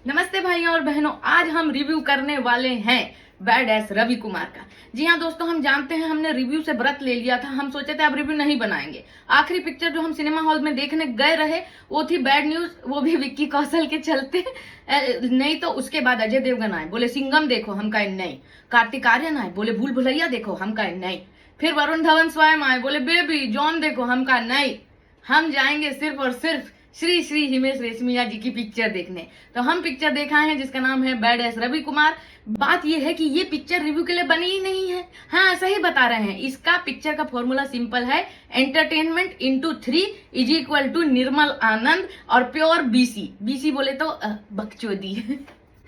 नमस्ते भाइयों और बहनों, आज हम रिव्यू करने वाले हैं बैड एस रवि कुमार का। जी हाँ दोस्तों, हम जानते हैं हमने रिव्यू से व्रत ले लिया था। हम सोचे थे अब रिव्यू नहीं बनाएंगे। आखिरी पिक्चर जो हम सिनेमा हॉल में देखने गए रहे वो थी बैड न्यूज, वो भी विक्की कौशल के चलते। नहीं तो उसके बाद अजय देवगन आए, बोले सिंघम देखो, हम कहे नहीं। कार्तिक आर्यन आए, बोले भूल भुलैया देखो, हम कहे नहीं। फिर वरुण धवन स्वयं आए, बोले बेबी जॉन देखो, हम कहा नहीं, हम जाएंगे सिर्फ और सिर्फ श्री श्री हिमेश रेशमिया जी की पिक्चर देखने। तो हम पिक्चर देखा है जिसका नाम है बैड एस रवि कुमार। बात यह है कि ये पिक्चर रिव्यू के लिए बनी ही नहीं है। हाँ, सही बता रहे हैं। इसका पिक्चर का फॉर्मूला सिंपल है, entertainment into 3 is equal to निर्मल आनंद और प्योर बीसी। बीसी बोले तो बकचोदी।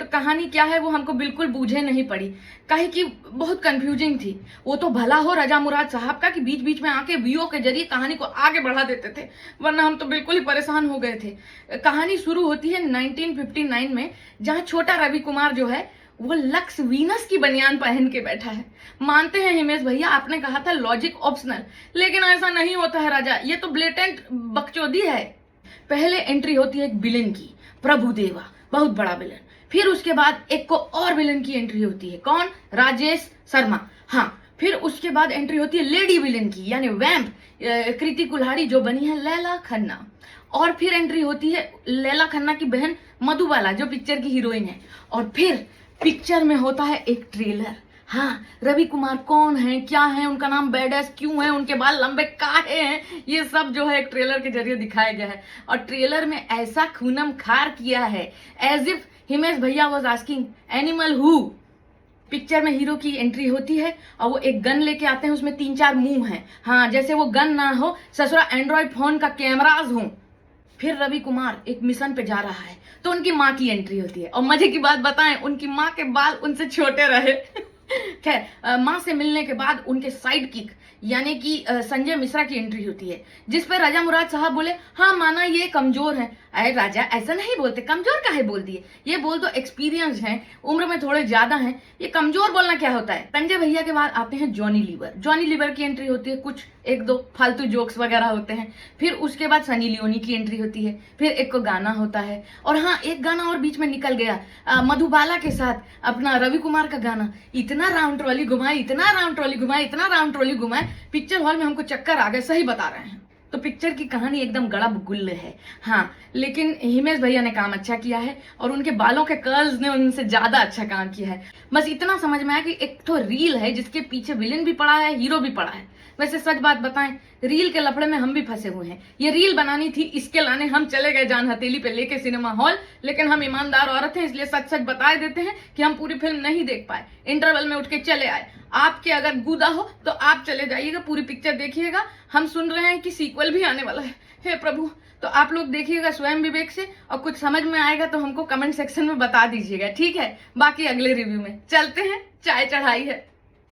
तो कहानी क्या है वो हमको बिल्कुल बूझे नहीं पड़ी, काहे कि बहुत कंफ्यूजिंग थी। वो तो भला हो रजा मुराद साहब का कि बीच बीच में आके वीओ के जरिए कहानी को आगे बढ़ा देते थे, वरना हम तो बिल्कुल ही परेशान हो गए थे। कहानी शुरू होती है 1959 में, जहां छोटा रवि कुमार जो है वो लक्स वीनस की बनियान पहन के बैठा है। मानते हैं हिमेश भैया, आपने कहा था लॉजिक ऑप्शनल, लेकिन ऐसा नहीं होता है राजा, ये तो ब्लेटेंट बकचोदी है। पहले एंट्री होती है एक विलेन की, प्रभुदेवा, बहुत बड़ा विलेन। फिर उसके बाद एक को और विलेन की एंट्री होती है, कौन? राजेश शर्मा। हाँ, फिर उसके बाद एंट्री होती है लेडी विलेन की, यानी वैम्प, कृति कुल्हाड़ी जो बनी है लैला खन्ना। और फिर एंट्री होती है लैला खन्ना की बहन मधुबाला जो पिक्चर की हीरोइन है। और फिर पिक्चर में होता है एक ट्रेलर। हाँ, रवि कुमार कौन है, क्या है, उनका नाम बैडएस क्यों है, उनके बाल लंबे काहे हैं, ये सब जो है एक ट्रेलर के जरिए दिखाया गया है। और ट्रेलर में ऐसा खूनम खार किया है, एज इफ हिमेश भैया was asking animal who. Picture में हीरो की एंट्री होती है और वो एक गन लेके आते हैं, उसमें 3-4 मुंह हैं। हाँ, जैसे वो गन ना हो, ससुरा एंड्रॉइड फोन का कैमराज हो। फिर रवि कुमार एक मिशन पे जा रहा है तो उनकी माँ की एंट्री होती है। और मजे की बात बताएं, उनकी माँ के बाल उनसे छोटे रहे। खैर, माँ से मिलने के बाद उनके साइड किक यानी कि संजय मिश्रा की एंट्री होती है, जिस पर राजा मुराद साहब बोले हाँ माना ये कमजोर है। अरे राजा, ऐसा नहीं बोलते, कमजोर काहे बोल दिए, ये बोल दो एक्सपीरियंस है, उम्र में थोड़े ज्यादा हैं, ये कमजोर बोलना क्या होता है। संजय भैया के बाद आते हैं जॉनी लीवर। जॉनी लीवर की एंट्री होती है, कुछ 1-2 फालतू जोक्स वगैरह होते हैं। फिर उसके बाद सनी लियोनी की एंट्री होती है, फिर एक को गाना होता है। और हाँ, एक गाना और बीच में निकल गया, मधुबाला के साथ अपना रवि कुमार का गाना। इतना राउंड ट्रॉली घुमाए, इतना राउंड ट्रॉली घुमाए, इतना राउंड ट्रॉली घुमाए, पिक्चर हॉल में हमको चक्कर आ गए, सही बता रहे हैं। तो पिक्चर की कहानी एकदम गड़ब गुल्ल है। हाँ, लेकिन हिमेश भैया ने काम अच्छा किया है और उनके बालों के कर्ल्स ने उनसे ज्यादा अच्छा काम किया है। बस इतना समझ में आया कि एक तो रील है जिसके पीछे विलेन भी पड़ा है, हीरो भी पड़ा है। वैसे सच बात बताएं, रील के लफड़े में हम भी फंसे हुए हैं। ये रील बनानी थी, इसके लाने हम चले गए जान हथेली पे लेके सिनेमा हॉल, लेकिन हम ईमानदार औरत हैं इसलिए सच सच बता देते हैं कि हम पूरी फिल्म नहीं देख पाए, इंटरवल में उठ के चले आए। आपके अगर गुदा हो तो आप चले जाइएगा, पूरी पिक्चर देखिएगा। हम सुन रहे हैं कि सीक्वल भी आने वाला है, हे प्रभु। तो आप लोग देखिएगा स्वयं विवेक से, और कुछ समझ में आएगा तो हमको कमेंट सेक्शन में बता दीजिएगा, ठीक है। बाकी अगले रिव्यू में चलते हैं, चाय चढ़ाई है।